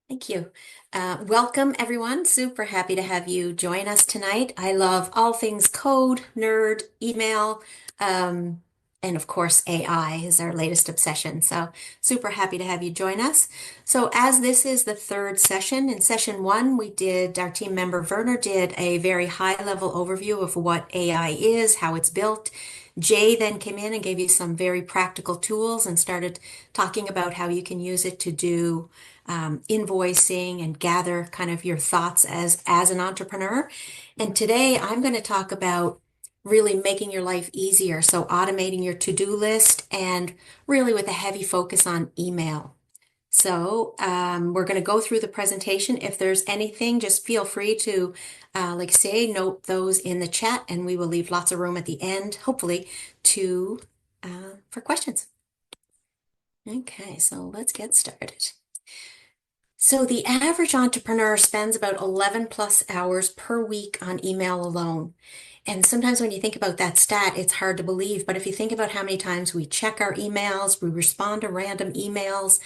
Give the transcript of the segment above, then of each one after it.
Thank you. Welcome, everyone. Super happy to have you join us tonight. I love all things code, nerd, email, um, and of course, AI is our latest obsession. So, super happy to have you join us. So, as this is the third session, in session one, our team member Werner did a very high level overview of what AI is, how it's built. Jay then came in and gave you some very practical tools and started talking about how you can use it to do invoicing and gather kind of your thoughts as an entrepreneur. And today I'm going to talk about really making your life easier. So automating your to-do list and really with a heavy focus on email. So we're going to go through the presentation. If there's anything, just feel free to, like say, note those in the chat, and we will leave lots of room at the end, hopefully, to for questions. Okay, so let's get started. So the average entrepreneur spends about 11 plus hours per week on email alone. And sometimes when you think about that stat, it's hard to believe. But if you think about how many times we check our emails, we respond to random emails,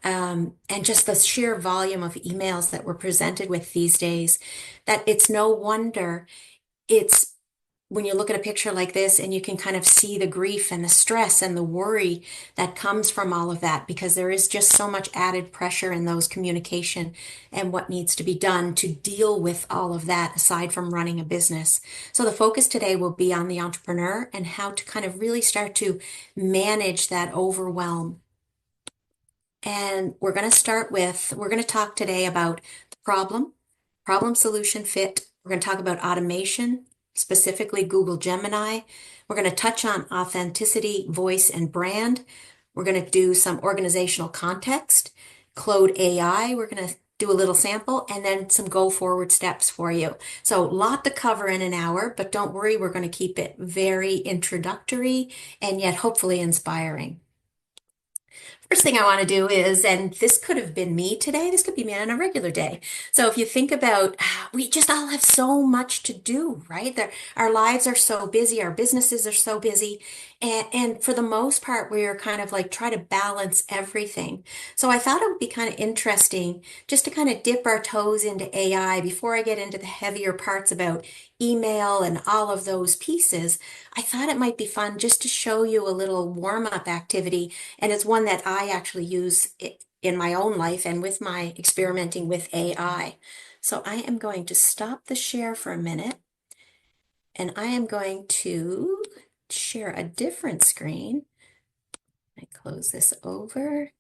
and just the sheer volume of emails that we're presented with these days, that it's no wonder it's when you look at a picture like this and you can kind of see the grief and the stress and the worry that comes from all of that, because there is just so much added pressure in those communication and what needs to be done to deal with all of that aside from running a business. So the focus today will be on the entrepreneur and how to kind of really start to manage that overwhelm. And we're going to talk today about the problem solution fit. We're going to talk about automation, specifically Google Gemini. We're going to touch on authenticity, voice, and brand. We're going to do some organizational context, Claude AI. We're going to do a little sample and then some go forward steps for you. So a lot to cover in an hour, but don't worry, we're going to keep it very introductory and yet hopefully inspiring. First thing I want to do is, and this could have been me today, this could be me on a regular day. So if you think about, we just all have so much to do, right? Our lives are so busy, our businesses are so busy. And for the most part, we're kind of like try to balance everything. So I thought it would be kind of interesting just to kind of dip our toes into AI before I get into the heavier parts about email and all of those pieces. I thought it might be fun just to show you a little warm-up activity, and it's one that I actually use in my own life and with my experimenting with AI. So I am going to stop the share for a minute, and I am going to share a different screen. I close this over.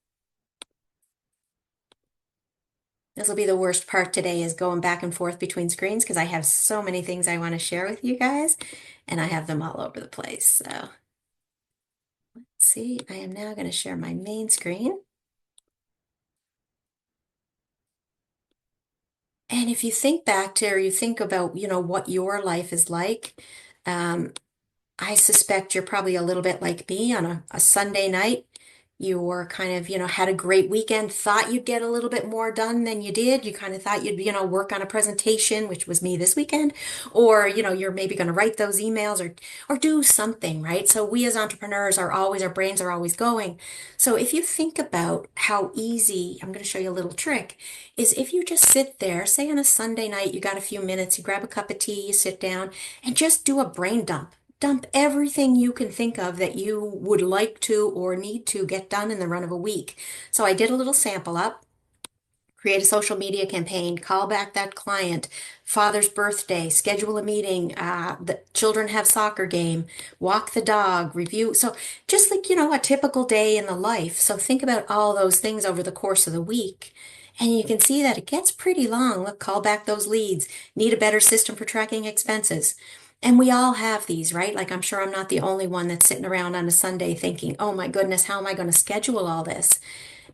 This will be the worst part today, is going back and forth between screens because I have so many things I want to share with you guys, and I have them all over the place. So let's see, I am now going to share my main screen. And if you think back to, or you think about, what your life is like, I suspect you're probably a little bit like me on a Sunday night. You were kind of, had a great weekend, thought you'd get a little bit more done than you did. You kind of thought you'd, work on a presentation, which was me this weekend, or, you're maybe going to write those emails or do something, right? So we as entrepreneurs our brains are always going. So if you think about how easy, I'm going to show you a little trick, is if you just sit there, say on a Sunday night, you got a few minutes, you grab a cup of tea, you sit down and just do a brain dump. Dump everything you can think of that you would like to or need to get done in the run of a week. So I did a little sample up, create a social media campaign, call back that client, father's birthday, schedule a meeting, the children have soccer game, walk the dog, review. So just like, a typical day in the life. So think about all those things over the course of the week. And you can see that it gets pretty long. Look, call back those leads, need a better system for tracking expenses. And we all have these, right? Like, I'm sure I'm not the only one that's sitting around on a Sunday thinking, oh my goodness, how am I going to schedule all this?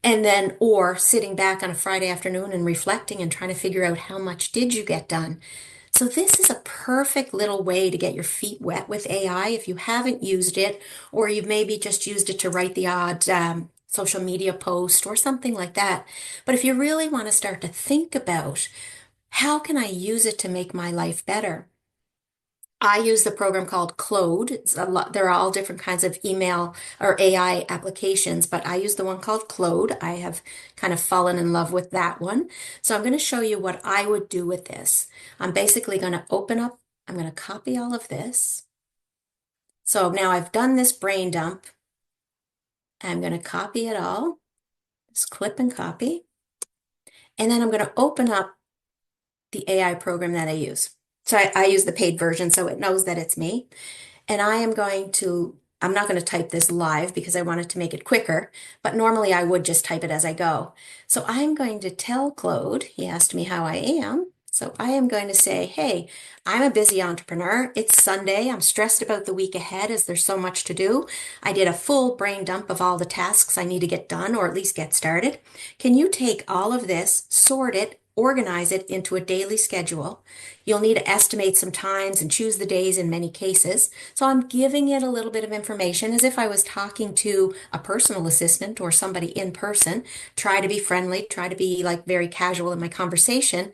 And then, or sitting back on a Friday afternoon and reflecting and trying to figure out how much did you get done. So this is a perfect little way to get your feet wet with AI if you haven't used it, or you've maybe just used it to write the odd social media post or something like that. But if you really want to start to think about how can I use it to make my life better? I use the program called Claude. It's a lot, there are all different kinds of email or AI applications, but I use the one called Claude. I have kind of fallen in love with that one. So I'm going to show you what I would do with this. I'm basically going to open up, I'm going to copy all of this. So now I've done this brain dump. I'm going to copy it all, just clip and copy. And then I'm going to open up the AI program that I use. So I use the paid version so it knows that it's me. And I'm not going to type this live because I wanted to make it quicker, but normally I would just type it as I go. So I'm going to tell Claude, he asked me how I am. So I am going to say, hey, I'm a busy entrepreneur. It's Sunday. I'm stressed about the week ahead as there's so much to do. I did a full brain dump of all the tasks I need to get done or at least get started. Can you take all of this, sort it, organize it into a daily schedule? You'll need to estimate some times and choose the days in many cases. So I'm giving it a little bit of information as if I was talking to a personal assistant or somebody in person. Try to be friendly, try to be like very casual in my conversation.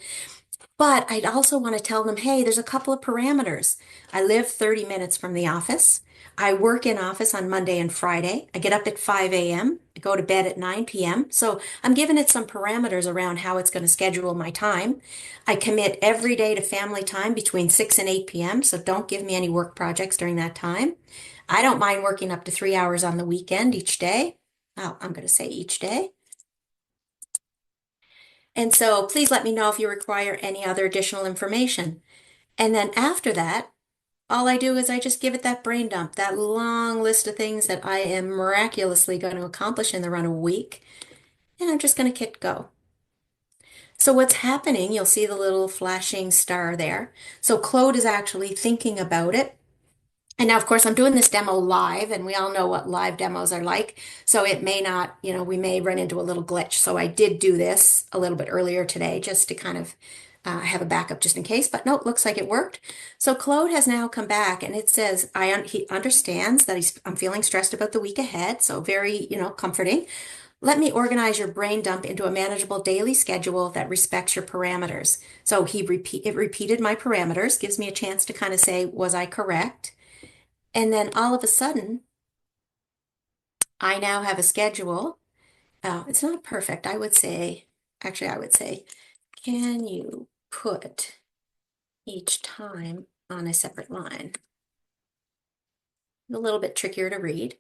But I'd also want to tell them, hey, there's a couple of parameters. I live 30 minutes from the office. I work in office on Monday and Friday. I get up at 5 a.m. I go to bed at 9 p.m. So I'm giving it some parameters around how it's going to schedule my time. I commit every day to family time between 6 and 8 p.m. So don't give me any work projects during that time. I don't mind working up to 3 hours on the weekend each day. Oh, I'm going to say each day. And so please let me know if you require any other additional information. And then after that, all I do is I just give it that brain dump, that long list of things that I am miraculously going to accomplish in the run of a week. And I'm just going to hit go. So what's happening, you'll see the little flashing star there. So Claude is actually thinking about it. And now, of course, I'm doing this demo live, and we all know what live demos are like. So it may not, we may run into a little glitch. So I did do this a little bit earlier today just to kind of have a backup just in case. But no, it looks like it worked. So Claude has now come back, and it says he understands that I'm feeling stressed about the week ahead. So very, comforting. Let me organize your brain dump into a manageable daily schedule that respects your parameters. So it repeated my parameters, gives me a chance to kind of say, was I correct? And then all of a sudden, I now have a schedule. It's not perfect. I would say, can you put each time on a separate line? A little bit trickier to read.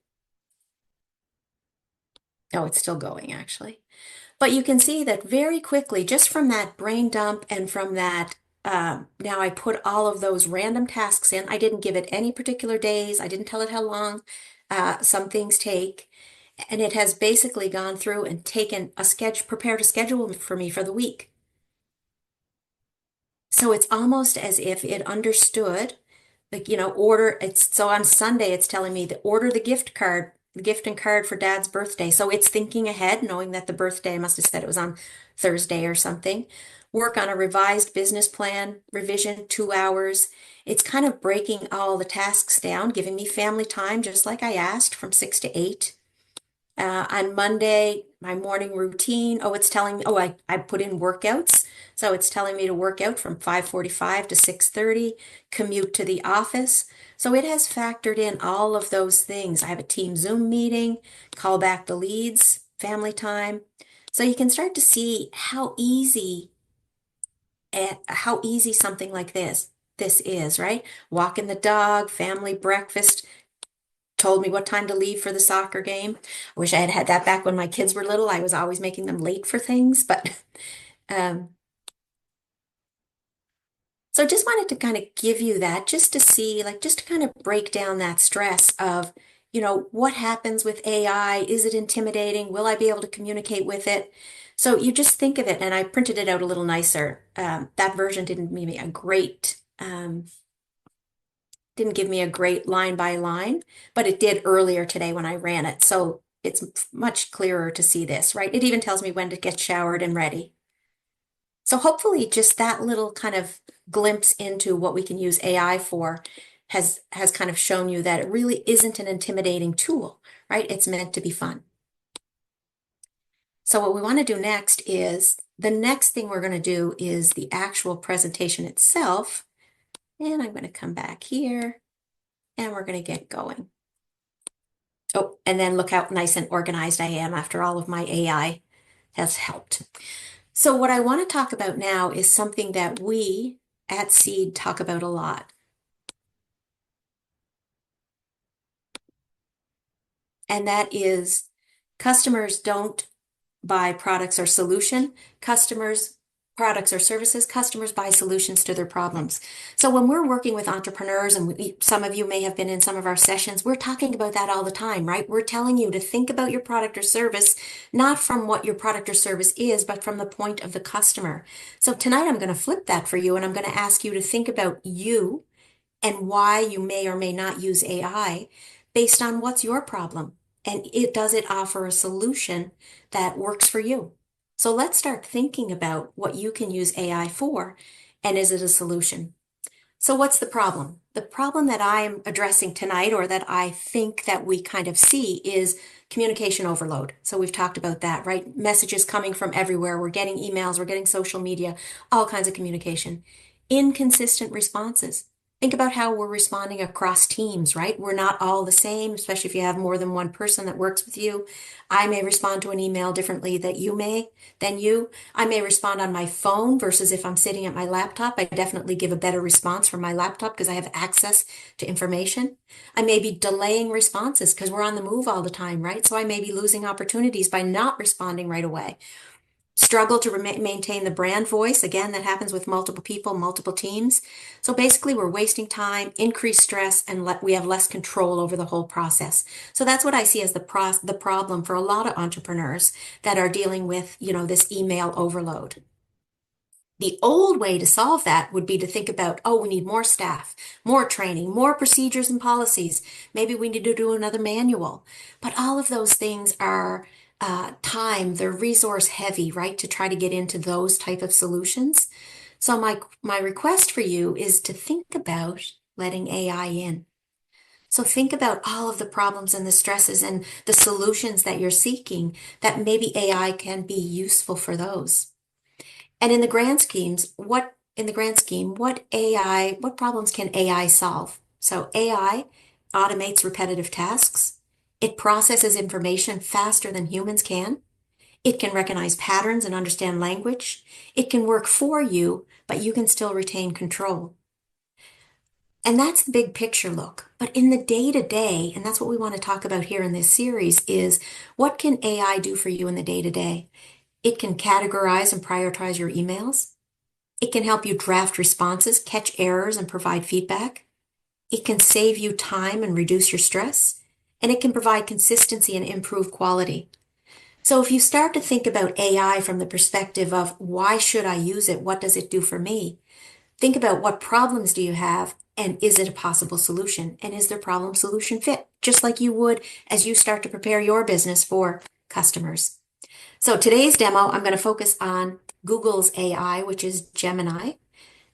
Oh, it's still going actually. But you can see that very quickly, just from that brain dump and from that, now I put all of those random tasks in. I didn't give it any particular days. I didn't tell it how long some things take. And it has basically gone through and taken prepared a schedule for me for the week. So it's almost as if it understood, like, so on Sunday, it's telling me to order the gift and card for Dad's birthday. So it's thinking ahead, knowing that the birthday, I must have said it was on Thursday or something. Work on a revised business plan, revision, 2 hours. It's kind of breaking all the tasks down, giving me family time, just like I asked, from 6 to 8. On Monday, my morning routine. Oh, it's telling me, I put in workouts. So it's telling me to work out from 5:45 to 6:30, commute to the office. So it has factored in all of those things. I have a team Zoom meeting, call back the leads, family time. So you can start to see how easy something like this is, right? Walking the dog, family breakfast, told me what time to leave for the soccer game. I wish I had had that back when my kids were little. I was always making them late for things, but um, so just wanted to kind of give you that just to see, like, just to kind of break down that stress of, what happens with AI? Is it intimidating? Will I be able to communicate with it? So you just think of it, and I printed it out a little nicer. That version didn't give me a great line by line, but it did earlier today when I ran it. So it's much clearer to see this, right? It even tells me when to get showered and ready. So hopefully just that little kind of glimpse into what we can use AI for has kind of shown you that it really isn't an intimidating tool, right? It's meant to be fun. So what we want to do next is, the next thing we're going to do is the actual presentation itself. And I'm going to come back here and we're going to get going. Oh, and then look how nice and organized I am after all of my AI has helped. So what I want to talk about now is something that we at CEED talk about a lot. And that is customers don't buy products or products or services, customers buy solutions to their problems. So when we're working with entrepreneurs, and some of you may have been in some of our sessions, we're talking about that all the time, right? We're telling you to think about your product or service, not from what your product or service is, but from the point of the customer. So tonight I'm going to flip that for you, and I'm going to ask you to think about you and why you may or may not use AI based on what's your problem. And does it offer a solution that works for you? So let's start thinking about what you can use AI for, and is it a solution? So what's the problem? The problem that I'm addressing tonight, or that I think that we kind of see, is communication overload. So we've talked about that, right? Messages coming from everywhere. We're getting emails, we're getting social media, all kinds of communication. Inconsistent responses. Think about how we're responding across teams, right? We're not all the same, especially if you have more than one person that works with you. I may respond to an email differently than you. I may respond on my phone versus if I'm sitting at my laptop. I definitely give a better response from my laptop because I have access to information. I may be delaying responses because we're on the move all the time, right? So I may be losing opportunities by not responding right away. Struggle to maintain the brand voice. Again, that happens with multiple people, multiple teams. So basically, we're wasting time, increased stress, and we have less control over the whole process. So that's what I see as the problem for a lot of entrepreneurs that are dealing with, this email overload. The old way to solve that would be to think about, oh, we need more staff, more training, more procedures and policies. Maybe we need to do another manual. But all of those things are they're resource heavy, right? To try to get into those type of solutions. So my request for you is to think about letting AI in. So think about all of the problems and the stresses and the solutions that you're seeking, that maybe AI can be useful for those. And in the grand schemes, what problems can AI solve? So AI automates repetitive tasks. It processes information faster than humans can. It can recognize patterns and understand language. It can work for you, but you can still retain control. And that's the big picture look. But in the day to day, and that's what we want to talk about here in this series, is what can AI do for you in the day to day? It can categorize and prioritize your emails. It can help you draft responses, catch errors, and provide feedback. It can save you time and reduce your stress. And it can provide consistency and improve quality. So if you start to think about AI from the perspective of why should I use it? What does it do for me? Think about what problems do you have, and is it a possible solution? And is there problem solution fit? Just like you would as you start to prepare your business for customers. So today's demo, I'm going to focus on Google's AI, which is Gemini.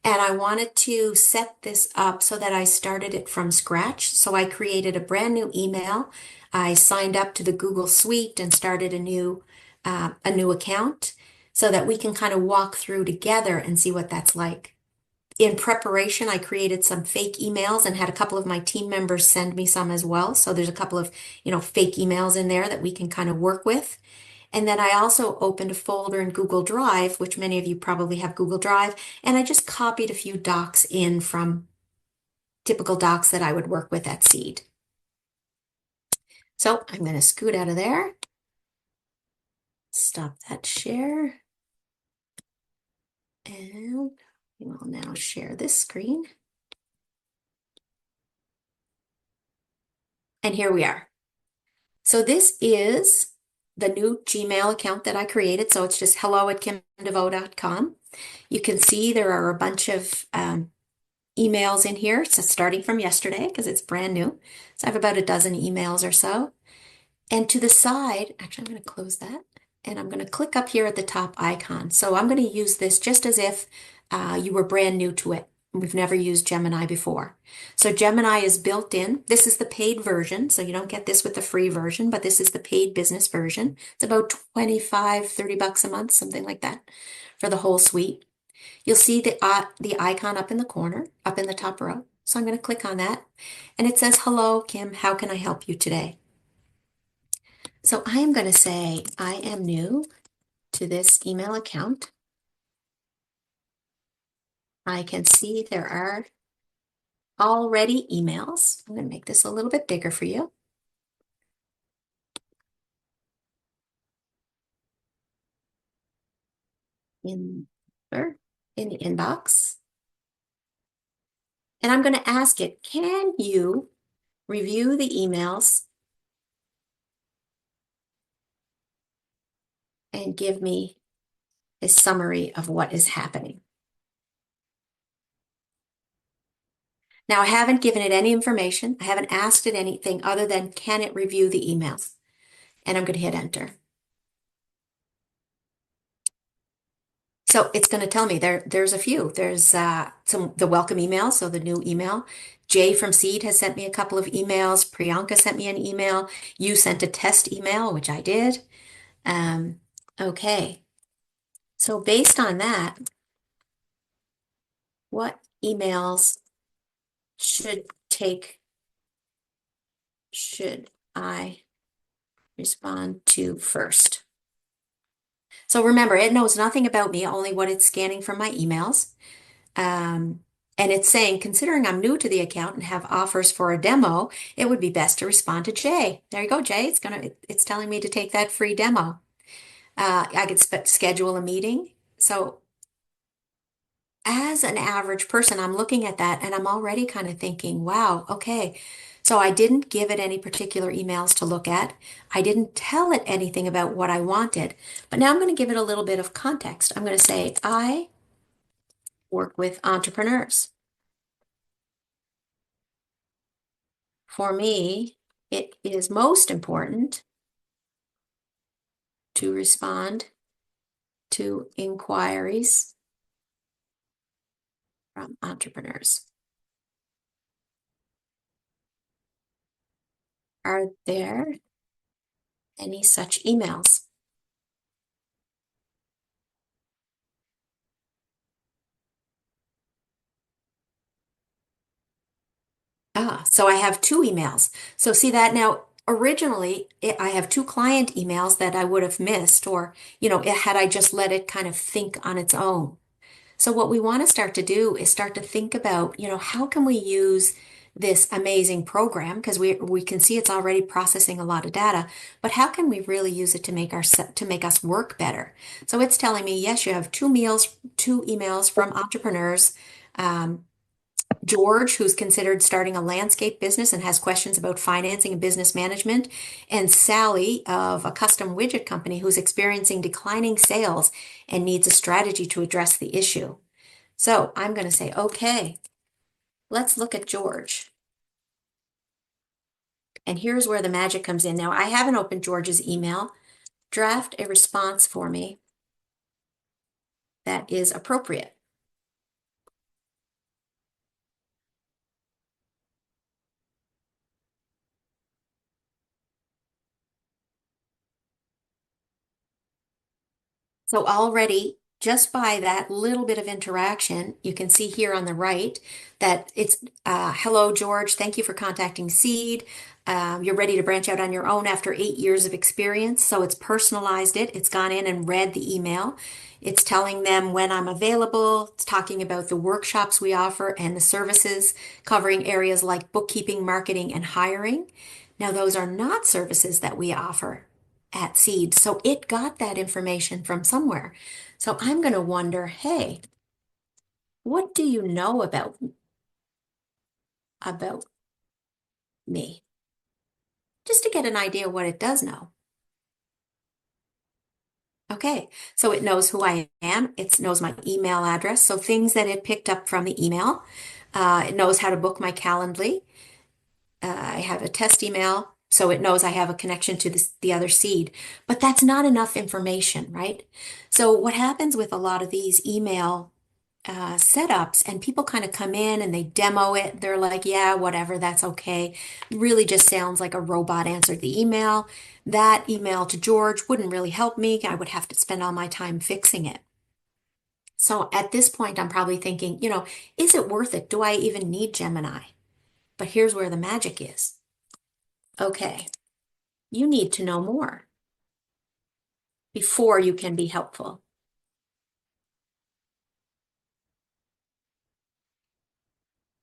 And I wanted to set this up so that I started it from scratch. So I created a brand new email. I signed up to the Google Suite and started a new account so that we can kind of walk through together and see what that's like. In preparation, I created some fake emails and had a couple of my team members send me some as well. So there's a couple of, fake emails in there that we can kind of work with. And then I also opened a folder in Google Drive, which many of you probably have Google Drive, and I just copied a few docs in from typical docs that I would work with at CEED. So I'm going to scoot out of there. Stop that share. And we will now share this screen. And here we are. So this is the new Gmail account that I created. So it's just hello@kimdevoe.com. You can see there are a bunch of emails in here. So starting from yesterday, because it's brand new. So I have about a dozen emails or so. And to the side, actually, I'm going to close that. And I'm going to click up here at the top icon. So I'm going to use this just as if you were brand new to it. We've never used Gemini before. So Gemini is built in. This is the paid version. So you don't get this with the free version, but this is the paid business version. It's about $25, $30 a month, something like that for the whole suite. You'll see the icon up in the corner, up in the top row. So I'm going to click on that. And it says, "Hello, Kim, how can I help you today?" So I am going to say, "I am new to this email account. I can see there are already emails." I'm going to make this a little bit bigger for you. In, or in the inbox. And I'm going to ask it, "Can you review the emails and give me a summary of what is happening?" Now, I haven't given it any information. I haven't asked it anything other than, can it review the emails? And I'm going to hit enter. So it's going to tell me there's a few. There's the welcome email, so the new email. Jay from CEED has sent me a couple of emails. Priyanka sent me an email. You sent a test email, which I did. Okay. So based on that, what emails should I respond to first? So remember, it knows nothing about me, only what it's scanning from my emails. And it's saying, considering I'm new to the account and have offers for a demo, it would be best to respond to Jay. There you go, Jay. It's telling me to take that free demo. I could schedule a meeting. So as an average person, I'm looking at that and I'm already kind of thinking, wow, okay. So I didn't give it any particular emails to look at. I didn't tell it anything about what I wanted. But now I'm going to give it a little bit of context. I'm going to say, "I work with entrepreneurs. For me, it is most important to respond to inquiries from entrepreneurs. Are there any such emails?" So I have two emails. So see that now, originally, I have two client emails that I would have missed, or, had I just let it kind of think on its own. So what we want to start to do is start to think about, how can we use this amazing program? Because we can see it's already processing a lot of data, but how can we really use it to make us work better? So it's telling me, yes, you have two emails from entrepreneurs. George, who's considered starting a landscape business and has questions about financing and business management, and Sally of a custom widget company who's experiencing declining sales and needs a strategy to address the issue. So I'm going to say, okay, let's look at George. And here's where the magic comes in. Now, I haven't opened George's email. Draft a response for me that is appropriate. So already, just by that little bit of interaction, you can see here on the right that it's, "Hello, George. Thank you for contacting CEED. You're ready to branch out on your own after 8 years of experience." So it's personalized it. It's gone in and read the email. It's telling them when I'm available. It's talking about the workshops we offer and the services covering areas like bookkeeping, marketing, and hiring. Now, those are not services that we offer at CEED. So it got that information from somewhere. So I'm going to wonder, hey, what do you know about me? Just to get an idea what it does know. Okay, so it knows who I am. It knows my email address. So things that it picked up from the email. It knows how to book my Calendly. I have a test email, so it knows I have a connection to the other CEED. But that's not enough information, right? So what happens with a lot of these email setups, and people kind of come in and they demo it. They're like, yeah, whatever, that's okay. Really just sounds like a robot answered the email. That email to George wouldn't really help me. I would have to spend all my time fixing it. So at this point, I'm probably thinking, is it worth it? Do I even need Gemini? But here's where the magic is. Okay, you need to know more before you can be helpful.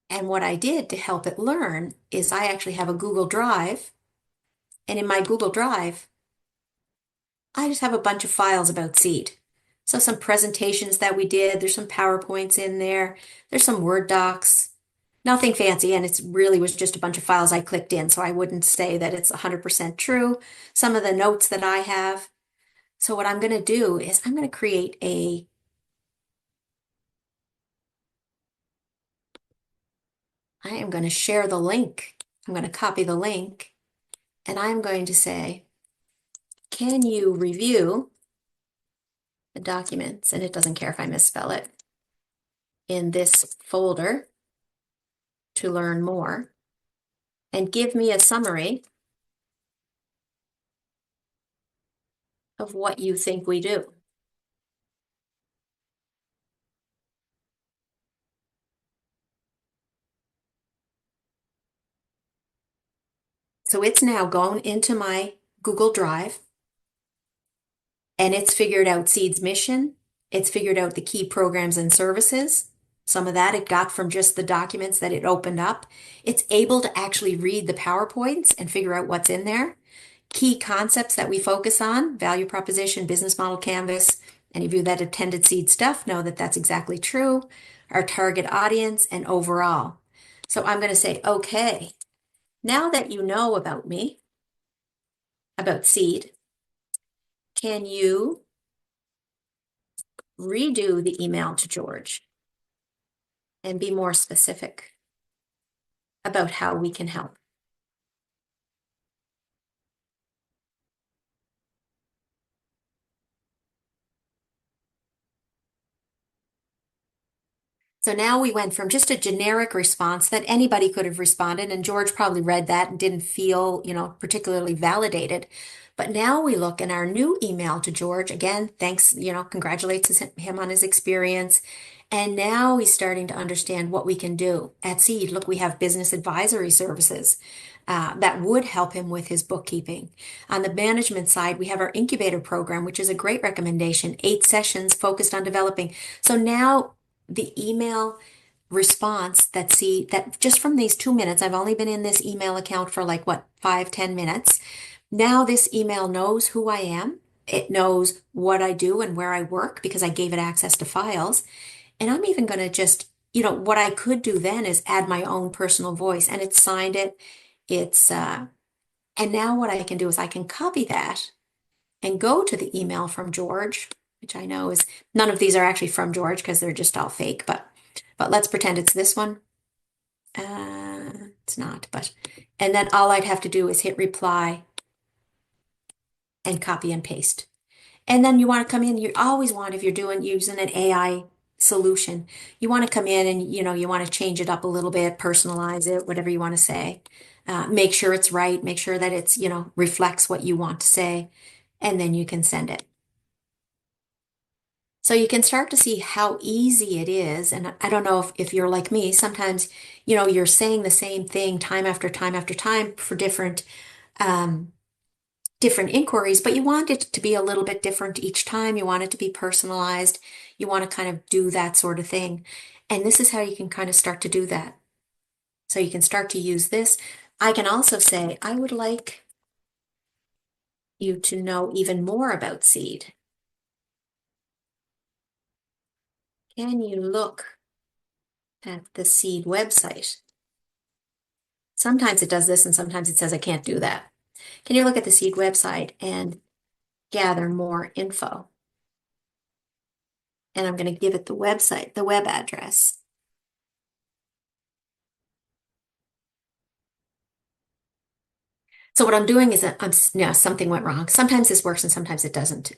And what I did to help it learn is I actually have a Google Drive. And in my Google Drive, I just have a bunch of files about seed. So some presentations that we did, there's some PowerPoints in there, there's some Word docs, nothing fancy. And it's really was just a bunch of files I clicked in. So I wouldn't say that it's 100% true. Some of the notes that I have. So what I'm going to do is I'm going to create I am going to share the link. I'm going to copy the link and I'm going to say, can you review the documents? And it doesn't care if I misspell it in this folder to learn more and give me a summary of what you think we do. So it's now gone into my Google Drive and it's figured out CEED's mission. It's figured out the key programs and services. Some of that it got from just the documents that it opened up. It's able to actually read the PowerPoints and figure out what's in there. Key concepts that we focus on, value proposition, business model canvas. Any of you that attended CEED stuff know that that's exactly true. Our target audience and overall. So I'm going to say, okay, now that you know about me, about CEED, can you redo the email to George and be more specific about how we can help? So now we went from just a generic response that anybody could have responded, and George probably read that and didn't feel, particularly validated. But now we look in our new email to George, again, thanks, congratulates him on his experience. And now he's starting to understand what we can do. At Seed, look, we have business advisory services that would help him with his bookkeeping. On the management side, we have our incubator program, which is a great recommendation, 8 sessions focused on developing. So now the email response that just from these 2 minutes, I've only been in this email account for like what, 5, 10 minutes. Now this email knows who I am. It knows what I do and where I work because I gave it access to files. And I'm even going to just, what I could do then is add my own personal voice and it signed it. And now what I can do is I can copy that and go to the email from George, which I know is none of these are actually from George because they're just all fake, but let's pretend it's this one. It's not, and then all I'd have to do is hit reply and copy and paste. And then you want to come in, you always want, if you're using an AI solution, you want to come in and, you want to change it up a little bit, personalize it, whatever you want to say. Make sure it's right, make sure that it's, reflects what you want to say, and then you can send it. So you can start to see how easy it is. And I don't know if you're like me, sometimes, you're saying the same thing time after time after time for um, different inquiries, but you want it to be a little bit different each time. You want it to be personalized. You want to kind of do that sort of thing. And this is how you can kind of start to do that. So you can start to use this. I can also say, I would like you to know even more about seed. Can you look at the seed website? Sometimes it does this and sometimes it says I can't do that. Can you look at the seed website and gather more info? And I'm going to give it the website, the web address. So what I'm doing is something went wrong. Sometimes this works and sometimes it doesn't.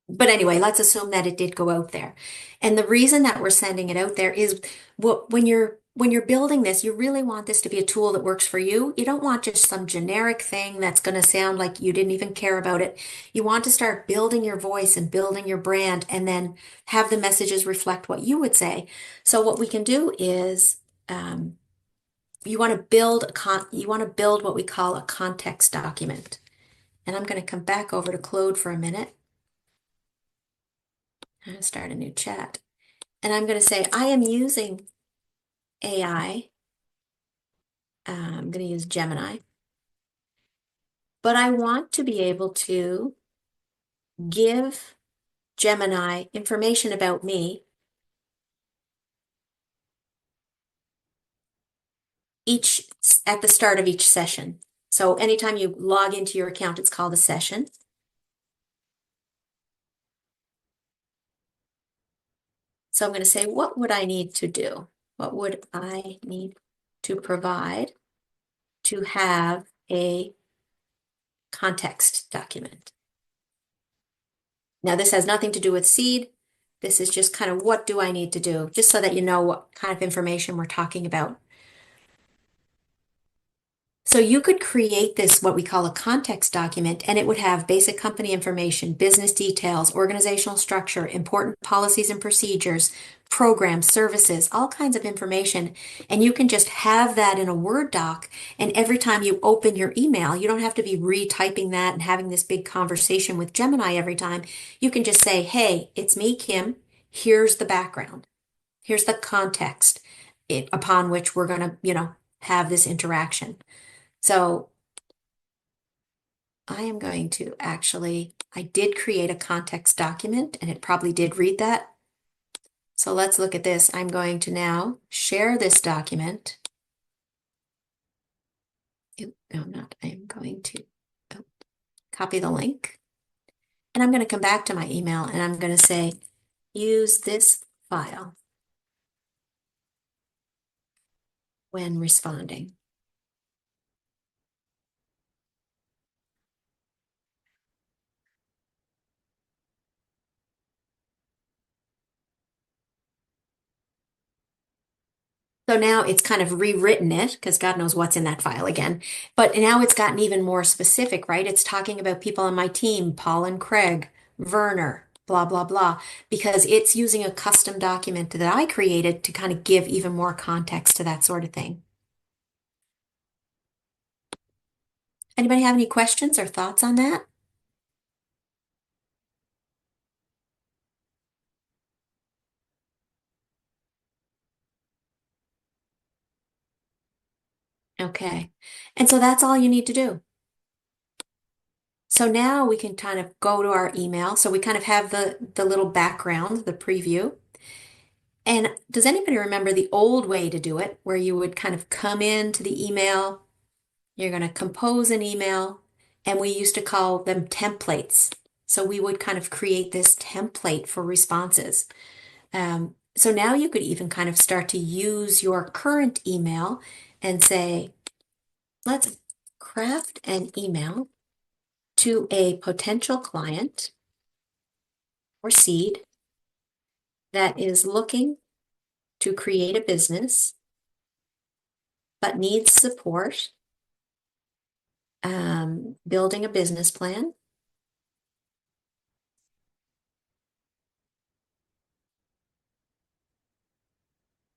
But anyway, let's assume that it did go out there. And the reason that we're sending it out there is when you're when you're building this, you really want this to be a tool that works for you. You don't want just some generic thing that's going to sound like you didn't even care about it. You want to start building your voice and building your brand and then have the messages reflect what you would say. So what we can do is you want to build what we call a context document. And I'm going to come back over to Claude for a minute. I'm going to start a new chat. And I'm going to say, I am using AI. I'm going to use Gemini. But I want to be able to give Gemini information about me each at the start of each session. So anytime you log into your account, it's called a session. So I'm going to say, what would I need to do? What would I need to provide to have a context document? Now, this has nothing to do with CEED. This is just kind of what do I need to do, just so that you know what kind of information we're talking about. So you could create this, what we call a context document, and it would have basic company information, business details, organizational structure, important policies and procedures, programs, services, all kinds of information. And you can just have that in a Word doc. And every time you open your email, you don't have to be retyping that and having this big conversation with Gemini every time. You can just say, hey, it's me, Kim. Here's the background. Here's the context upon which we're going to, have this interaction. So I am going to I did create a context document and it probably did read that. So let's look at this. I'm going to now share this document. No, I'm not. I'm going to copy the link. And I'm going to come back to my email and I'm going to say, use this file when responding. So now it's kind of rewritten it because God knows what's in that file again. But now it's gotten even more specific, right? It's talking about people on my team, Paul and Craig, Werner, blah, blah, blah, because it's using a custom document that I created to kind of give even more context to that sort of thing. Anybody have any questions or thoughts on that? Okay. And so that's all you need to do. So now we can kind of go to our email. So we kind of have the little background, the preview. And does anybody remember the old way to do it, where you would kind of come into the email, you're going to compose an email, and we used to call them templates. So we would kind of create this template for responses. So now you could even kind of start to use your current email and say, let's craft an email to a potential client or seed that is looking to create a business but needs support building a business plan,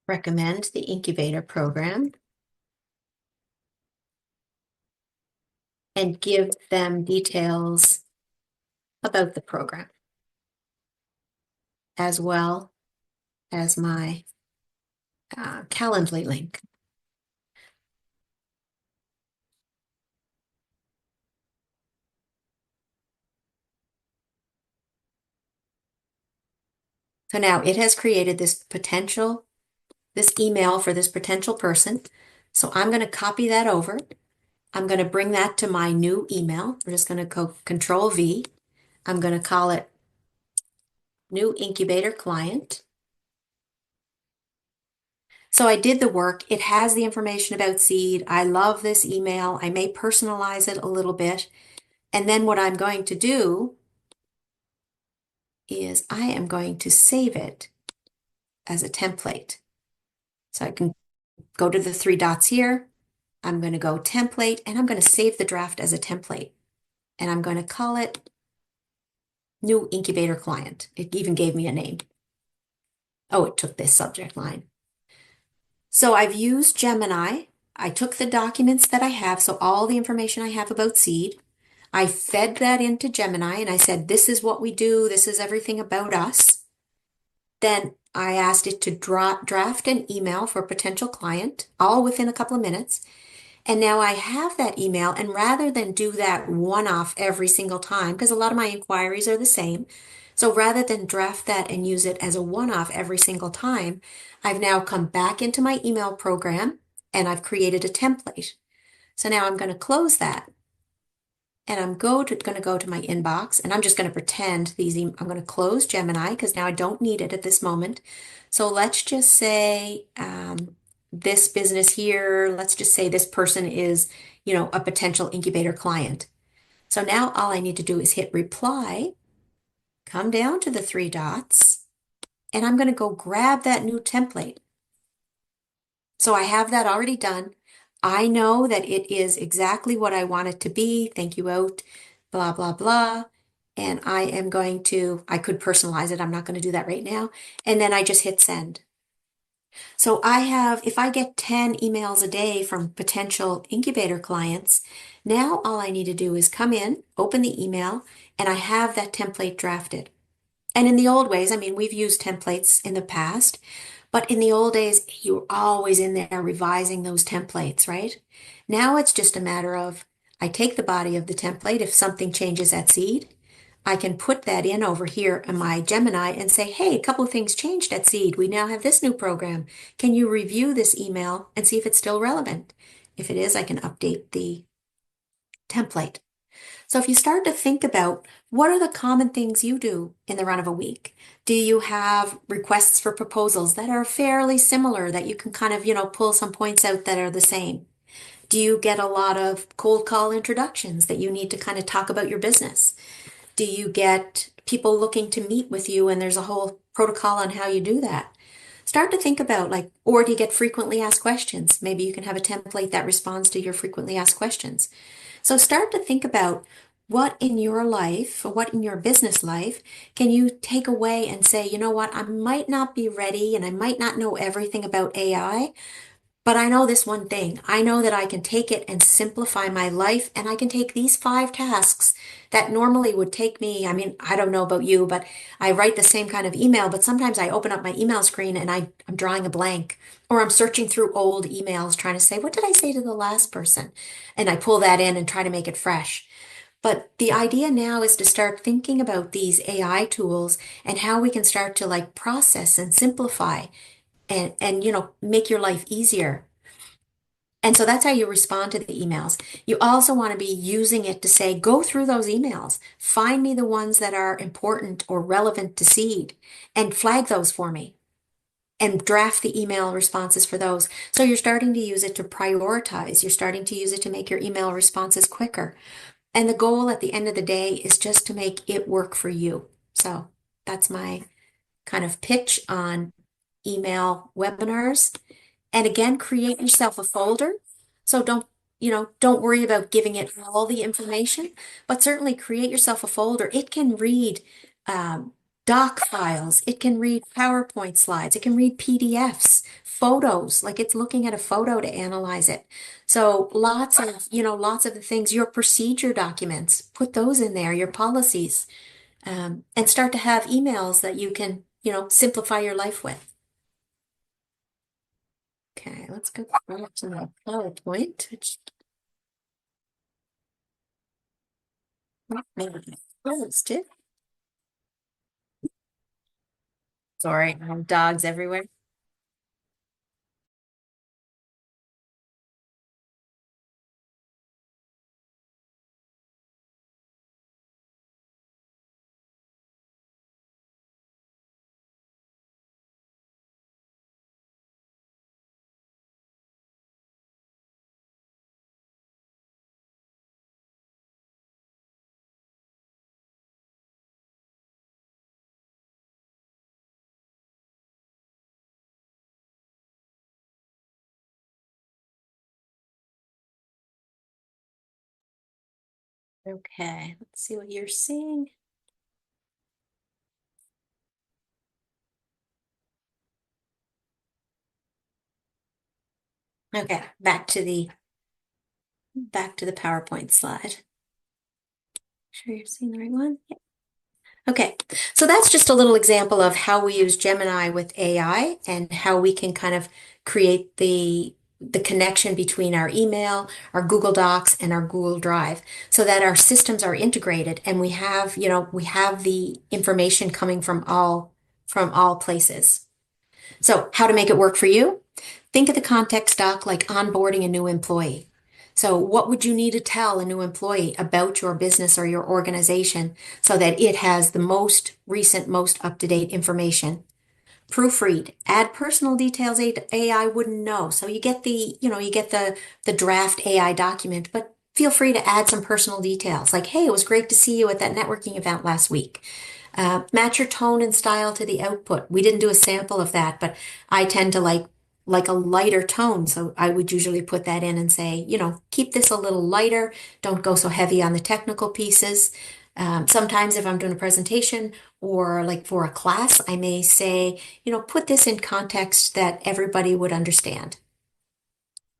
recommend the incubator program, and give them details about the program, as well as my Calendly link. So now it has created this email for this potential person. So I'm going to copy that over. I'm going to bring that to my new email. We're just going to go Control V. I'm going to call it New Incubator Client. So I did the work. It has the information about CEED. I love this email. I may personalize it a little bit. And then what I'm going to do is I am going to save it as a template. So I can go to the three dots here. I'm going to go template and I'm going to save the draft as a template. And I'm going to call it new incubator client. It even gave me a name. Oh, it took this subject line. So I've used Gemini. I took the documents that I have, so all the information I have about CEED. I fed that into Gemini and I said, this is what we do. This is everything about us. Then I asked it to draft an email for a potential client, all within a couple of minutes. And now I have that email, and rather than do that one-off every single time, because a lot of my inquiries are the same, so rather than draft that and use it as a one-off every single time, I've now come back into my email program and I've created a template. So now I'm going to close that and I'm going to go to my inbox and I'm just going to pretend I'm going to close Gemini because now I don't need it at this moment. So let's just say this business here, let's just say this person is, a potential incubator client. So now all I need to do is hit reply, come down to the three dots, and I'm going to go grab that new template. So I have that already done. I know that it is exactly what I want it to be. Thank you out, blah, blah, blah. And I could personalize it. I'm not going to do that right now. And then I just hit send. So if I get 10 emails a day from potential incubator clients, now all I need to do is come in, open the email, and I have that template drafted. And in the old ways, I mean, we've used templates in the past, but in the old days, you were always in there revising those templates, right? Now it's just a matter of I take the body of the template. If something changes at CEED, I can put that in over here in my Gemini and say, hey, a couple of things changed at CEED. We now have this new program. Can you review this email and see if it's still relevant? If it is, I can update the template. So if you start to think about what are the common things you do in the run of a week? Do you have requests for proposals that are fairly similar that you can kind of, pull some points out that are the same? Do you get a lot of cold call introductions that you need to kind of talk about your business? Do you get people looking to meet with you and there's a whole protocol on how you do that? Start to think about or do you get frequently asked questions? Maybe you can have a template that responds to your frequently asked questions. So start to think about what in your life, or what in your business life, can you take away and say, you know what, I might not be ready and I might not know everything about AI, but I know this one thing. I know that I can take it and simplify my life, and I can take these 5 tasks that normally would take me. I mean, I don't know about you, but I write the same kind of email, but sometimes I open up my email screen and I'm drawing a blank, or I'm searching through old emails trying to say, what did I say to the last person? And I pull that in and try to make it fresh. But the idea now is to start thinking about these AI tools and how we can start to process and simplify and make your life easier. And so that's how you respond to the emails. You also want to be using it to say, go through those emails, find me the ones that are important or relevant to CEED, and flag those for me and draft the email responses for those. So you're starting to use it to prioritize. You're starting to use it to make your email responses quicker. And the goal at the end of the day is just to make it work for you. So that's my kind of pitch on email webinars. And again, create yourself a folder. So don't worry about giving it all the information, but certainly create yourself a folder. It can read um, doc files. It can read PowerPoint slides. It can read PDFs, photos, like it's looking at a photo to analyze it. So lots of the things, your procedure documents, put those in there, your policies, and start to have emails that you can, simplify your life with. Okay, let's go back to my PowerPoint, which maybe I closed it. Sorry, I have dogs everywhere. Okay, let's see what you're seeing. Okay, back to the PowerPoint slide. Sure you're seeing the right one? Yeah. Okay, so that's just a little example of how we use Gemini with AI and how we can kind of create the connection between our email, our Google Docs, and our Google Drive so that our systems are integrated and we have the information coming from all places. So how to make it work for you? Think of the context doc like onboarding a new employee. So what would you need to tell a new employee about your business or your organization so that it has the most recent, most up-to-date information? Proofread, add personal details AI wouldn't know. So you get the draft AI document, but feel free to add some personal details like, hey, it was great to see you at that networking event last week. Match your tone and style to the output. We didn't do a sample of that, but I tend to like a lighter tone. So I would usually put that in and say, keep this a little lighter. Don't go so heavy on the technical pieces. Sometimes if I'm doing a presentation or like for a class, I may say, put this in context that everybody would understand.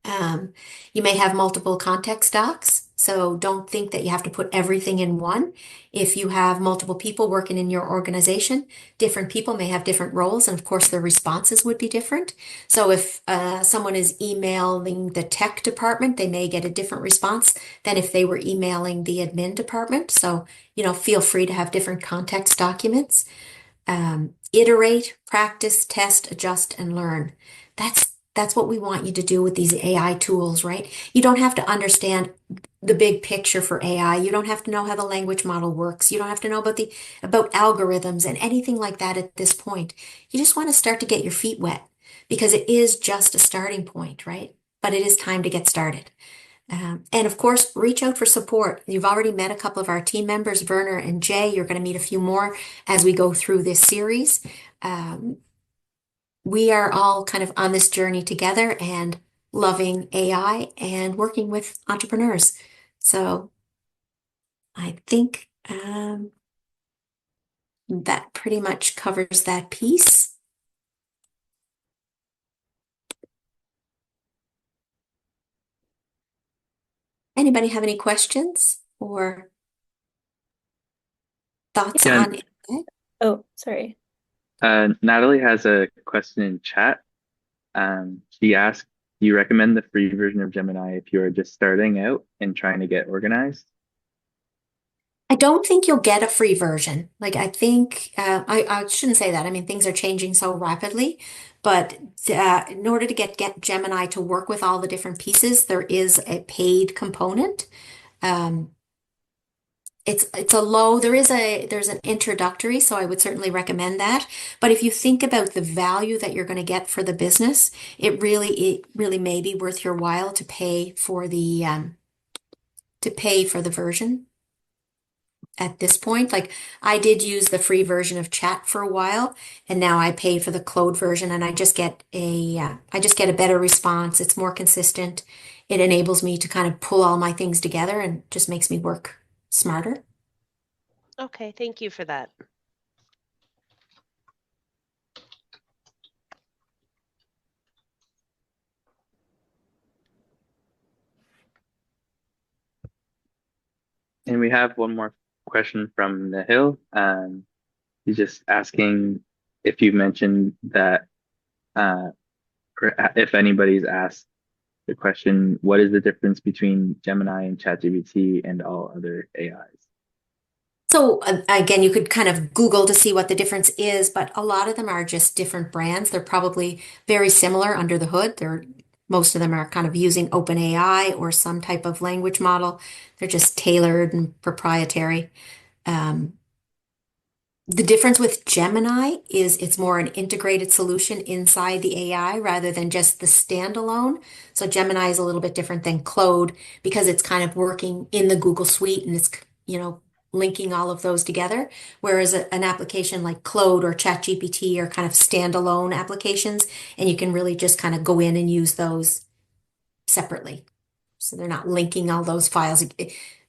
Um, you may have multiple context docs, so don't think that you have to put everything in one. If you have multiple people working in your organization, different people may have different roles, and of course, their responses would be different. So if someone is emailing the tech department, they may get a different response than if they were emailing the admin department. So, feel free to have different context documents. Iterate, practice, test, adjust, and learn. That's what we want you to do with these AI tools, right? You don't have to understand the big picture for AI. You don't have to know how the language model works. You don't have to know about algorithms and anything like that at this point. You just want to start to get your feet wet because it is just a starting point, right? But it is time to get started. And of course, reach out for support. You've already met a couple of our team members, Werner and Jay. You're going to meet a few more as we go through this series. Um, we are all kind of on this journey together and loving AI and working with entrepreneurs. So I think that pretty much covers that piece. Anybody have any questions or thoughts Yeah, on it? Oh, sorry. Natalie has a question in chat. She asked, do you recommend the free version of Gemini if you're just starting out and trying to get organized? I don't think you'll get a free version. Like I think I shouldn't say that. I mean, things are changing so rapidly, but in order to get Gemini to work with all the different pieces, there is a paid component. Um, it's a low. There's an introductory, so I would certainly recommend that. But if you think about the value that you're going to get for the business, it really may be worth your while to pay for the version at this point. Like I did use the free version of chat for a while, and now I pay for the cloud version, and I just get a better response. It's more consistent. It enables me to kind of pull all my things together and just makes me work smarter. Okay, thank you for that. And we have one more question from the Hill. He's just asking if you've mentioned that, uh, or if anybody's asked the question, what is the difference between Gemini and ChatGPT and all other AIs? So again, you could kind of Google to see what the difference is, but a lot of them are just different brands. They're probably very similar under the hood. Most of them are kind of using OpenAI or some type of language model. They're just tailored and proprietary. Um, the difference with Gemini is it's more an integrated solution inside the AI rather than just the standalone. So Gemini is a little bit different than Claude because it's kind of working in the Google Suite and it's linking all of those together. Whereas an application like Claude or ChatGPT are kind of standalone applications, and you can really just kind of go in and use those separately. So they're not linking all those files.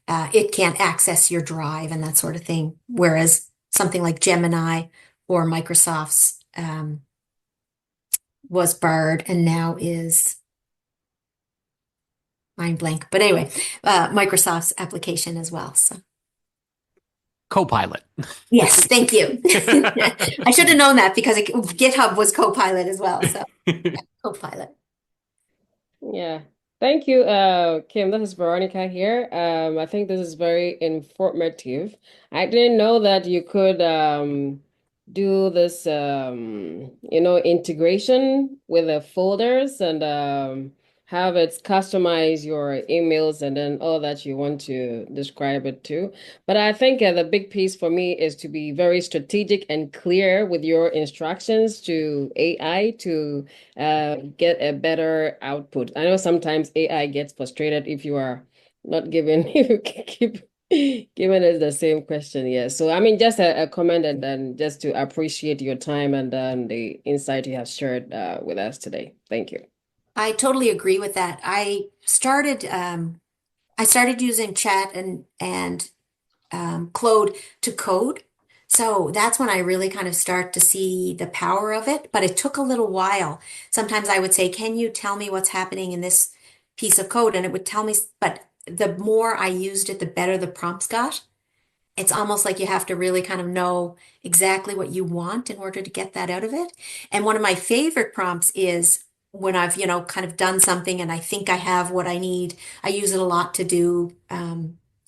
it can't access your drive and that sort of thing. Whereas something like Gemini or Microsoft's was barred and now is mind blank. But anyway, Microsoft's application as well. So Copilot. yes, thank you. I should have known that because GitHub was Copilot as well. So yeah, Copilot. Yeah. Thank you, Kim. This is Veronica here. I think this is very informative. I didn't know that you could do this integration with the folders and have it customize your emails and then all that you want to describe it to. But I think the big piece for me is to be very strategic and clear with your instructions to AI to get a better output. I know sometimes AI gets frustrated if you are not given, if you keep giving us the same question. Yeah. So, I mean, just a comment and then just to appreciate your time and the insight you have shared with us today. Thank you. I totally agree with that. I started using chat and Claude to code. So that's when I really kind of start to see the power of it. But it took a little while. Sometimes I would say, "Can you tell me what's happening in this piece of code?" And it would tell me, but the more I used it, the better the prompts got. It's almost like you have to really kind of know exactly what you want in order to get that out of it. And one of my favorite prompts is when I've, kind of done something and I think I have what I need. I use it a lot to do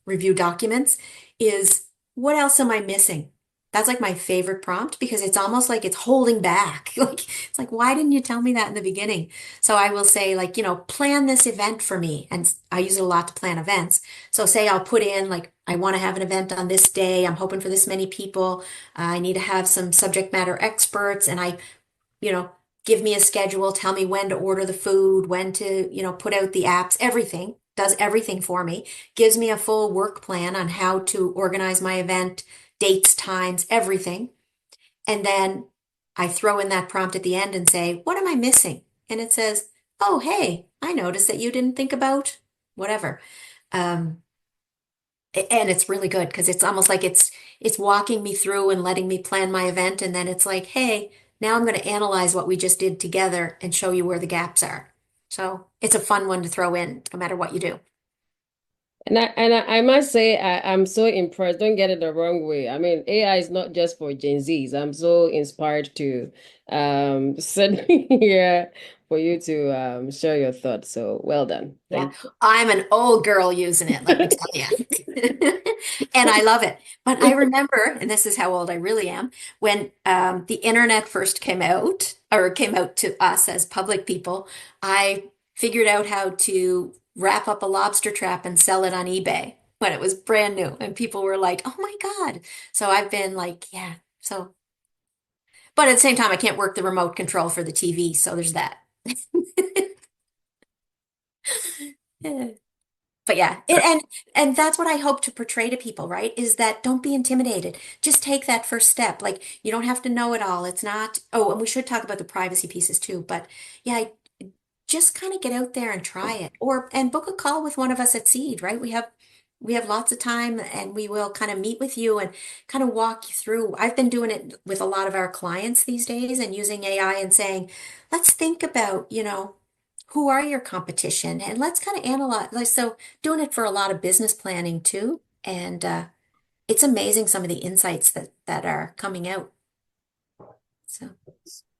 review documents, is what else am I missing? That's like my favorite prompt because it's almost like it's holding back. Like it's like, why didn't you tell me that in the beginning? So I will say like, plan this event for me. And I use it a lot to plan events. So say I'll put in like, I want to have an event on this day. I'm hoping for this many people. I need to have some subject matter experts and you know, give me a schedule, tell me when to order the food, when to, put out the apps, everything, does everything for me, gives me a full work plan on how to organize my event, dates, times, everything. And then I throw in that prompt at the end and say, what am I missing? And it says, oh, hey, I noticed that you didn't think about whatever. Um, and it's really good because it's almost like it's walking me through and letting me plan my event. And then it's like, hey, now I'm going to analyze what we just did together and show you where the gaps are. So it's a fun one to throw in no matter what you do. And I must say I'm so impressed. Don't get it the wrong way. I mean, AI is not just for Gen Zs. I'm so inspired to sit here for you to share your thoughts. So well done. Yeah, Thank you. I'm an old girl using it, let me tell you. And I love it. But I remember, and this is how old I really am, when the internet first came out, or came out to us as public people, I figured out how to wrap up a lobster trap and sell it on eBay when it was brand new. And people were like, oh my God. So I've been like, yeah. So, but at the same time, I can't work the remote control for the TV. So there's that. But yeah, and that's what I hope to portray to people, right? Is that don't be intimidated. Just take that first step. Like you don't have to know it all. It's not, oh, and we should talk about the privacy pieces too. But yeah, just kind of get out there and try it. And book a call with one of us at Seed, right? We have lots of time and we will kind of meet with you and kind of walk you through. I've been doing it with a lot of our clients these days and using AI and saying, let's think about, who are your competition? And let's kind of analyze. Like, so doing it for a lot of business planning too. And it's amazing some of the insights that are coming out. So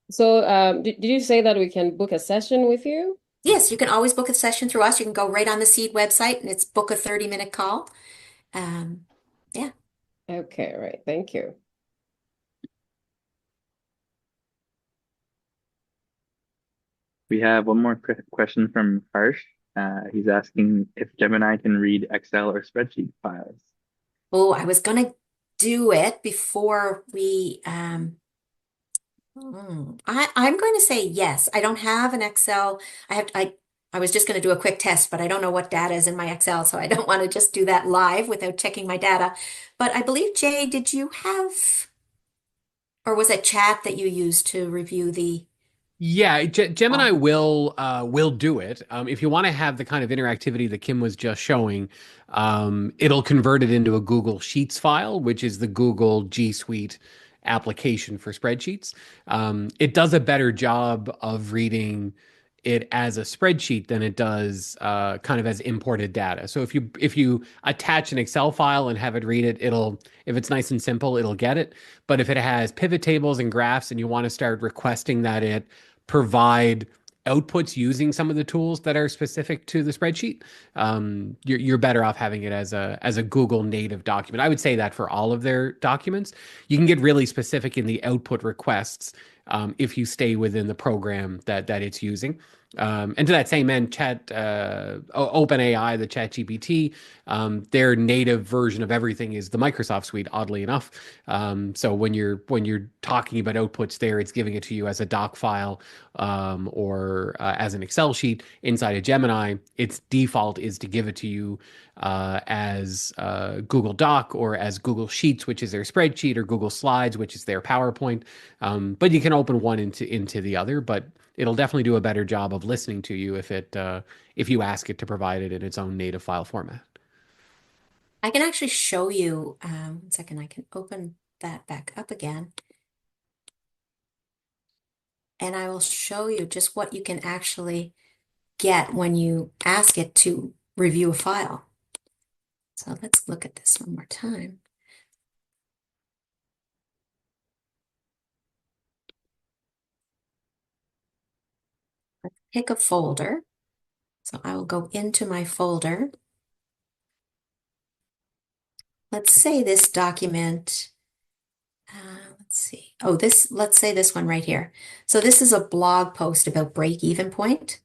So did you say that we can book a session with you? yes, you can always book a session through us. You can go right on the Seed website and it's book a 30-minute call. Um, yeah. Okay, all right. Thank you. We have one more question from Harsh. He's asking if Gemini can read Excel or spreadsheet files. Oh, I was gonna do it before we I'm going to say yes. I don't have an Excel. I was just going to do a quick test, but I don't know what data is in my Excel, so I don't want to just do that live without checking my data. But I believe, Jay, did you have, or was it chat that you used to review Yeah, Gemini Oh, will do it. If you want to have the kind of interactivity that Kim was just showing, it'll convert it into a Google Sheets file, which is the Google G Suite application for spreadsheets. It does a better job of reading it as a spreadsheet than it does kind of as imported data. So if you attach an Excel file and have it read it, if it's nice and simple, it'll get it. But if it has pivot tables and graphs and you want to start requesting that it provide outputs using some of the tools that are specific to the spreadsheet, you're better off having it as a Google native document. I would say that for all of their documents. You can get really specific in the output requests if you stay within the program that it's using. And to that same end, OpenAI, the ChatGPT, their native version of everything is the Microsoft suite, oddly enough. So when you're talking about outputs there, it's giving it to you as a doc file or as an Excel sheet inside of Gemini. Its default is to give it to you as Google Doc or as Google Sheets, which is their spreadsheet, or Google Slides, which is their PowerPoint. But you can open one into the other, but it'll definitely do a better job of listening to you if you ask it to provide it in its own native file format. I can actually show you, 1 second, I can open that back up again. And I will show you just what you can actually get when you ask it to review a file. So let's look at this one more time. Let's pick a folder. So I will go into my folder. Let's say this document, let's see. Oh, let's say this one right here. So this is a blog post about break-even point.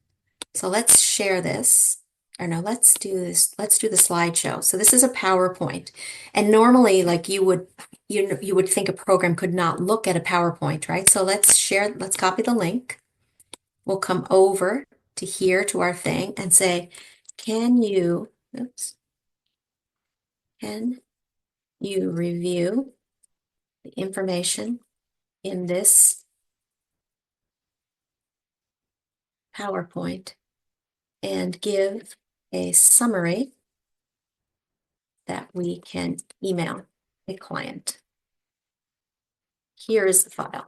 So let's share this. Or no, let's do this. Let's do the slideshow. So this is a PowerPoint. And normally, like you would think a program could not look at a PowerPoint, right? So let's copy the link. We'll come over to here to our thing and say, can you review the information in this PowerPoint and give a summary that we can email a client? Here is the file.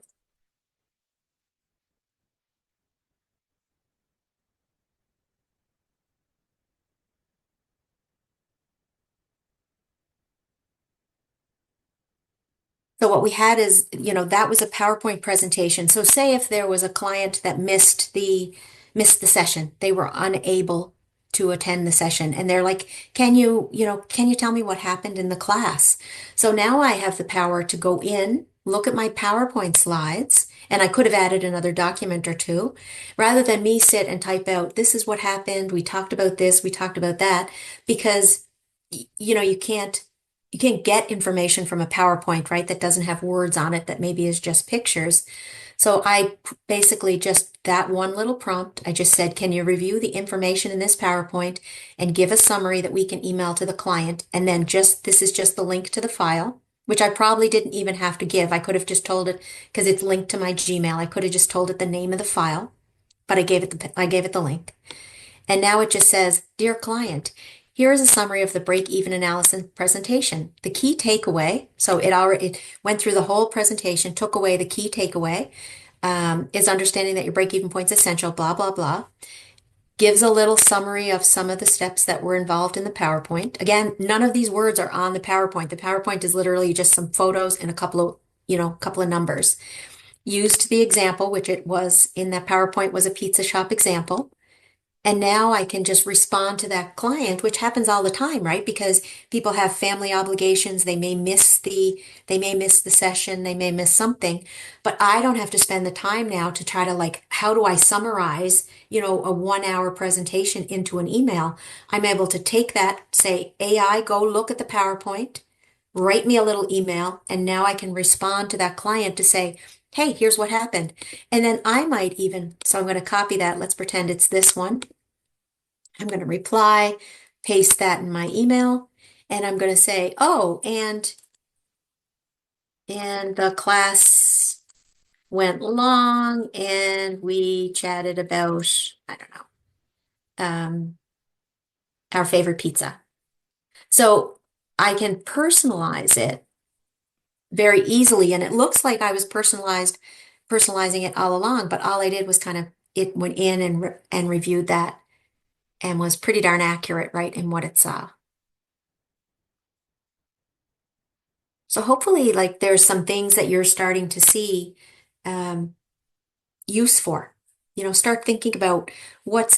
So what we had is, that was a PowerPoint presentation. So say if there was a client that missed the session, they were unable to attend the session, and they're like, can you tell me what happened in the class? So now I have the power to go in, look at my PowerPoint slides, and I could have added another document or two, rather than me sit and type out, this is what happened, we talked about this, we talked about that, because you can't get information from a PowerPoint, right? That doesn't have words on it, that maybe is just pictures. So I basically just that one little prompt, I just said, can you review the information in this PowerPoint and give a summary that we can email to the client? And then this is just the link to the file, which I probably didn't even have to give. I could have just told it because it's linked to my Gmail. I could have just told it the name of the file, but I gave it the link. And now it just says, Dear client, here is a summary of the break-even analysis presentation. The key takeaway, so it went through the whole presentation, took away the key takeaway, is understanding that your break-even point is essential, blah, blah, blah. Gives a little summary of some of the steps that were involved in the PowerPoint. Again, none of these words are on the PowerPoint. The PowerPoint is literally just some photos and a couple of numbers. Used the example, which it was in that PowerPoint was a pizza shop example. And now I can just respond to that client, which happens all the time, right? Because people have family obligations. They may miss the session. They may miss something, but I don't have to spend the time now to try to how do I summarize, a 1 hour presentation into an email? I'm able to take that, say, AI, go look at the PowerPoint, write me a little email, and now I can respond to that client to say, hey, here's what happened. And then I might even, so I'm going to copy that. Let's pretend it's this one. I'm going to reply, paste that in my email, and I'm going to say, oh, and the class went long and we chatted about, I don't know, our favorite pizza. So I can personalize it very easily. And it looks like I was personalizing it all along, but all I did was kind of it went in and reviewed that and was pretty darn accurate, right, in what it saw. So hopefully, like there's some things that you're starting to see um, use for. Start thinking about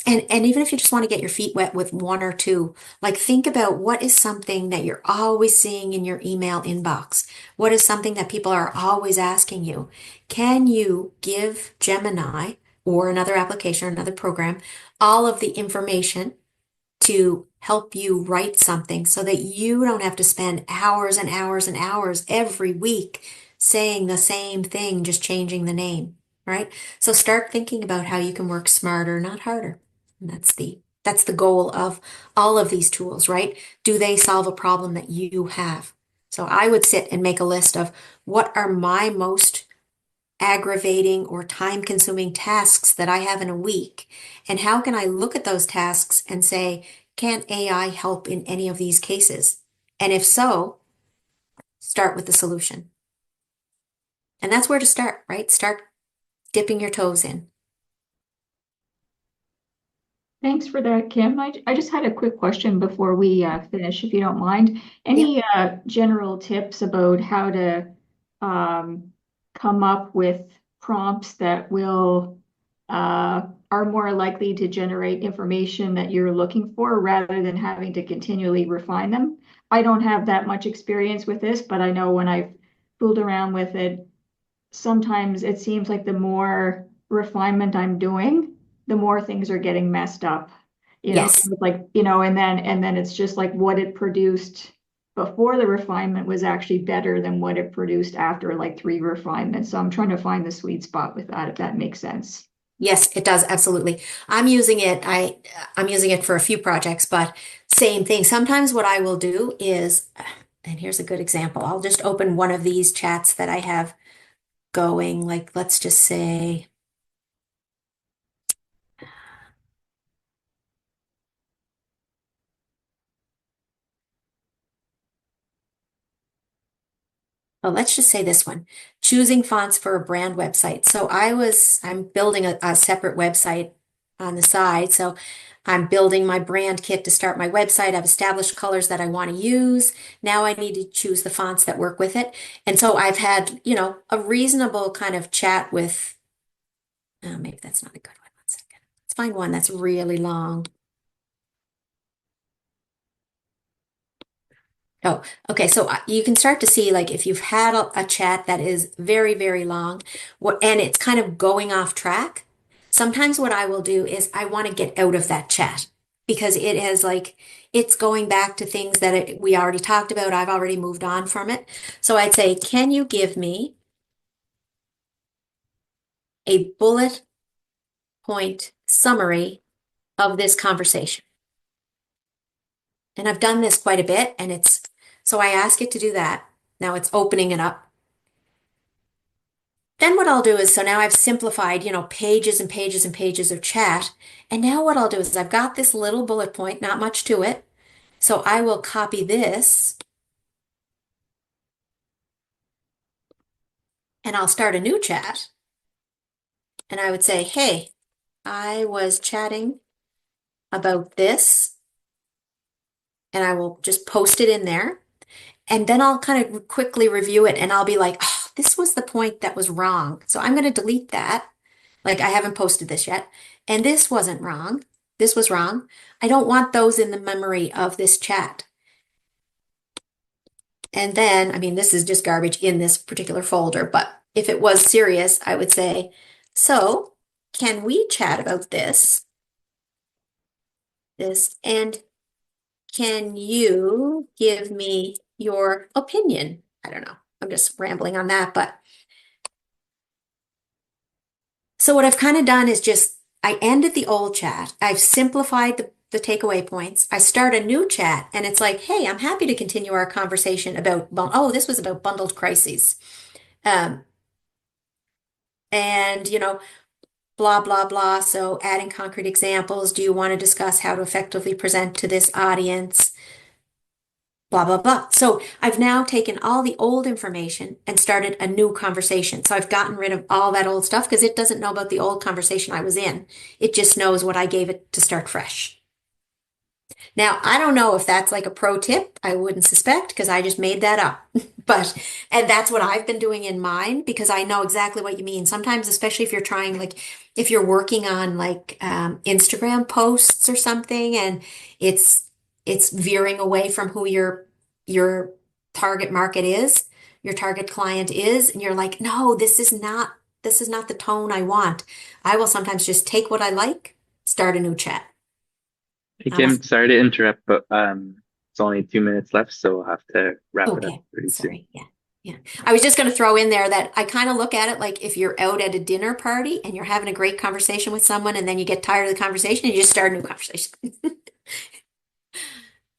and even if you just want to get your feet wet with one or two, like think about what is something that you're always seeing in your email inbox. What is something that people are always asking you? Can you give Gemini or another application or another program all of the information to help you write something so that you don't have to spend hours and hours and hours every week saying the same thing, just changing the name, right? So start thinking about how you can work smarter, not harder. And that's the goal of all of these tools, right? Do they solve a problem that you have? So I would sit and make a list of what are my most aggravating or time consuming tasks that I have in a week? And how can I look at those tasks and say, can AI help in any of these cases? And if so, start with the solution. And that's where to start, right? Start dipping your toes in. Thanks for that, Kim. I just had a quick question before we finish, if you don't mind. Any general tips about how to um, come up with prompts that will are more likely to generate information that you're looking for rather than having to continually refine them? I don't have that much experience with this, but I know when I've fooled around with it, sometimes it seems like the more refinement I'm doing, the more things are getting messed up. Yes. Like, and then it's just like what it produced before the refinement was actually better than what it produced after like 3 refinements. So I'm trying to find the sweet spot with that, if that makes sense. Yes, it does. Absolutely. I'm using it for a few projects, but same thing. Sometimes what I will do is, and here's a good example. I'll just open one of these chats that I have going, like let's just say, oh, let's just say this one, choosing fonts for a brand website. So I'm building a separate website on the side. So I'm building my brand kit to start my website. I've established colors that I want to use. Now I need to choose the fonts that work with it. And so I've had, a reasonable kind of chat with, oh, maybe that's not a good one. 1 second. Let's find one that's really long. Oh, okay. So you can start to see like if you've had a chat that is very, very long, and it's kind of going off track. Sometimes what I will do is I want to get out of that chat because it has like it's going back to things that we already talked about. I've already moved on from it. So I'd say, can you give me a bullet point summary of this conversation? And I've done this quite a bit, and so I ask it to do that. Now it's opening it up. Then what I'll do is, so now I've simplified, pages and pages and pages of chat. And now what I'll do is I've got this little bullet point, not much to it. So I will copy this and I'll start a new chat. And I would say, hey, I was chatting about this, and I will just post it in there. And then I'll kind of quickly review it and I'll be like, oh, this was the point that was wrong. So I'm going to delete that. Like I haven't posted this yet. And this wasn't wrong. This was wrong. I don't want those in the memory of this chat. And then, I mean, this is just garbage in this particular folder, but if it was serious, I would say, so can we chat about this, and can you give me your opinion? I don't know. I'm just rambling on that, but so what I've kind of done is just, I ended the old chat. I've simplified the takeaway points. I start a new chat and it's like, hey, I'm happy to continue our conversation about, oh, this was about bundled crises. Um, and, blah, blah, blah. So adding concrete examples. Do you want to discuss how to effectively present to this audience? Blah, blah, blah. So I've now taken all the old information and started a new conversation. So I've gotten rid of all that old stuff because it doesn't know about the old conversation I was in. It just knows what I gave it to start fresh. Now, I don't know if that's like a pro tip. I wouldn't suspect because I just made that up. But, and that's what I've been doing in mine because I know exactly what you mean. Sometimes, especially if you're trying, like, if you're working on like Instagram posts or something and it's it's veering away from who your target market is, your target client is, and you're like, no, this is not the tone I want. I will sometimes just take what I like, start a new chat. Hey I'm a Kim, sorry to interrupt, but it's only 2 minutes left, so we'll have to wrap it up Okay, pretty soon. sorry. Yeah. Yeah. I was just going to throw in there that I kind of look at it like if you're out at a dinner party and you're having a great conversation with someone and then you get tired of the conversation and you just start a new conversation.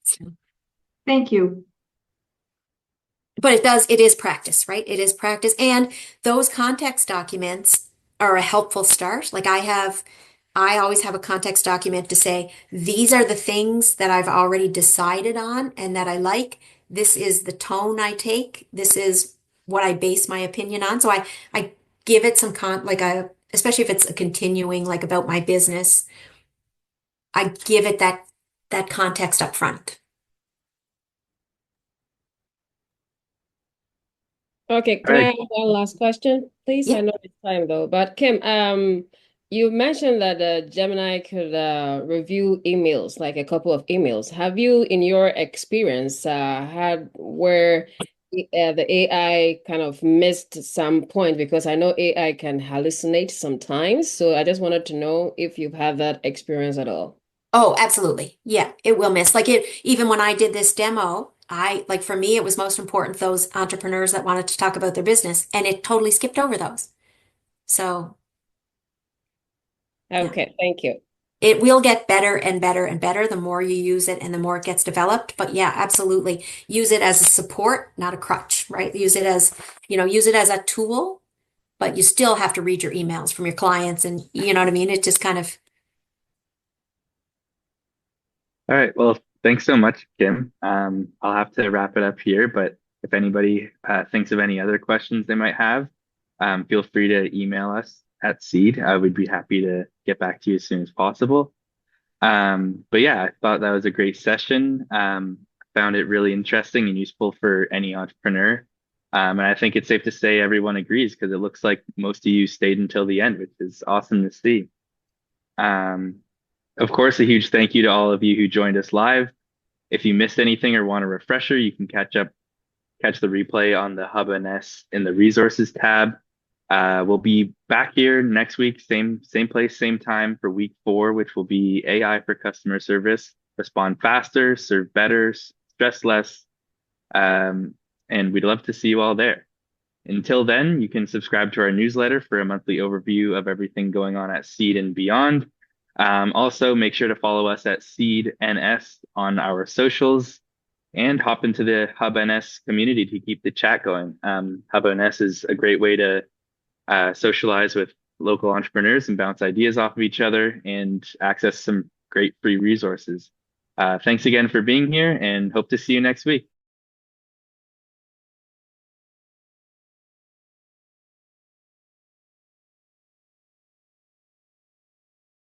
So, Thank you. but it is practice, right? It is practice. And those context documents are a helpful start. I always have a context document to say, these are the things that I've already decided on and that I like. This is the tone I take. This is what I base my opinion on. So I give it some especially if it's a continuing, like about my business, I give it that context up front. Okay, All can I right. have one last question, please? I Yeah. know it's time though, but Kim, you mentioned that Gemini could review emails, like a couple of emails. Have you, in your experience, had where the AI kind of missed some point? Because I know AI can hallucinate sometimes, so I just wanted to know if you've had that experience at all. Oh, absolutely. Yeah, it will miss. Like it, even when I did this demo, like for me, it was most important those entrepreneurs that wanted to talk about their business, and it totally skipped over those. So, yeah, Okay, thank you. it will get better and better and better the more you use it and the more it gets developed. But yeah, absolutely. Use it as a support, not a crutch, right? Use it as a tool, but you still have to read your emails from your clients and you know what I mean? It just kind of, All right. Well, thanks so much, Kim. I'll have to wrap it up here, but if anybody thinks of any other questions they might have, feel free to email us at Seed. We'd be happy to get back to you as soon as possible. But yeah, I thought that was a great session. Found it really interesting and useful for any entrepreneur. And I think it's safe to say everyone agrees because it looks like most of you stayed until the end, which is awesome to see. Um, of course, a huge thank you to all of you who joined us live. If you missed anything or want a refresher, you can catch the replay on the Hub NS in the resources tab. We'll be back here next week, same place, same time for week 4, which will be AI for customer service. Respond faster, serve better, stress less, and we'd love to see you all there. Until then, you can subscribe to our newsletter for a monthly overview of everything going on at Seed and beyond. Also, make sure to follow us at Seed NS on our socials and hop into the Hub NS community to keep the chat going. Hub NS is a great way to socialize with local entrepreneurs and bounce ideas off of each other and access some great free resources. Thanks again for being here and hope to see you next week.